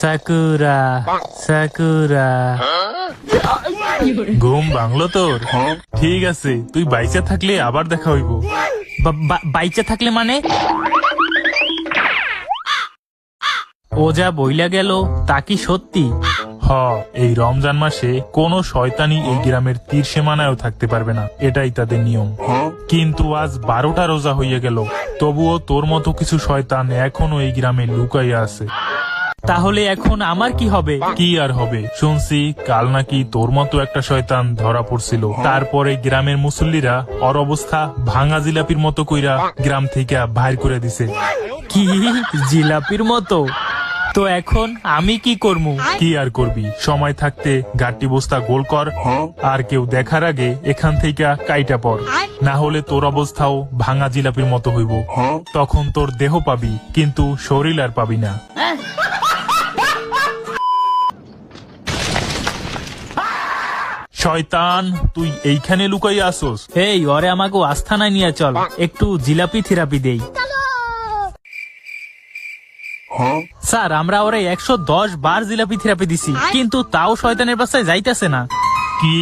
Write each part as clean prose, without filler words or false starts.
Sakura sakura ঘুম ভাঙলো তোর? ঠিক আছে, তুই বাইচা থাকলে আবার দেখা হইব। বাইচা থাকলে মানে? ও যা বইলা গেল তা কি সত্যি? হ, এই রমজান মাসে কোন শয়তানি এই গ্রামের তীর সীমানায়ও থাকতে পারবে না, এটাই তাদের নিয়ম। কিন্তু আজ 12টা রোজা হইয়া গেল, তবুও তোর মতো কিছু শয়তান এখনো এই গ্রামে লুকাইয়া আছে। তাহলে এখন আমার কি হবে? কি আর হবে, শুনছি কাল নাকি তোর মতো একটা শয়তান ধরা পড়ছিল, তারপরে গ্রামের মুসল্লিরা ওর অবস্থা ভাঙা জিলাপির মতো কইরা গ্রাম থেকে বাইর করে দিছে। কি জিলাপির মতো? তো এখন আমি কি করবো? কি আর করবি, সময় থাকতে গাঁটি বস্তা গোল কর, আর কেউ দেখার আগে এখান থেকে কাইটা পড়, না হলে তোর অবস্থাও ভাঙা জিলাপির মতো হইব। তখন তোর দেহ পাবি, কিন্তু শরীর আর পাবি না। শয়তান, তুই এইখানে লুকাইয়া আসোস? এই ওরে আমাকে আস্থানায় নিয়ে চল, একটু জিলাপি থেরাপি দেই। স্যার, আমরা ওরে 110 বার জিলাপি থেরাপি দিছি, কিন্তু তাও শয়তানের বাসায় যাইতেছে না। কি,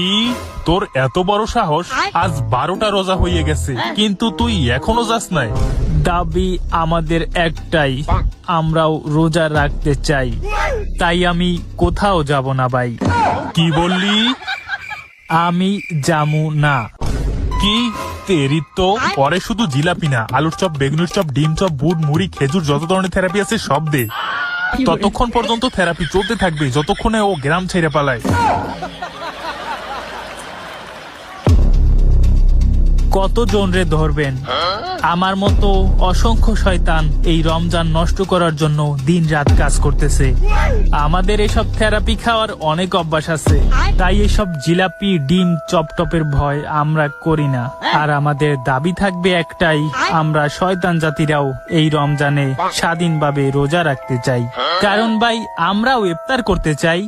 তোর এত বড় সাহস? আজ 12টা রোজা হইয়া গেছে, কিন্তু তুই এখনো যাস নাই? দাবি আমাদের একটাই, আমরাও রোজা রাখতে চাই, তাই আমি কোথাও যাব না ভাই। কি বললি? আমি যামু না। কি তেরি তো, পরে শুধু জিলাপি না, আলুর চপ, বেগুনের চপ, ডিম চপ, বুট, মুড়ি, খেজুর, যত ধরনের থেরাপি আছে সব দে। ততক্ষণ পর্যন্ত থেরাপি চলতে থাকবে যতক্ষণে ও গ্রাম ছেড়ে পালায়। কতজন রে ধরবেন? আমার মতো অসংখ্য শয়তান এই রমজান নষ্ট করার জন্য দিন রাত কাজ করতেছে। আমাদের এসব থেরাপি খাওয়ার অনেক অভ্যাস আছে, তাই এসব জিলাপি, ডিম, চপটপের ভয় আমরা করি না। আর আমাদের দাবি থাকবে একটাই, আমরা শয়তান জাতিরাও এই রমজানে স্বাধীনভাবে রোজা রাখতে চাই, কারণ ভাই আমরাও ইফতার করতে চাই।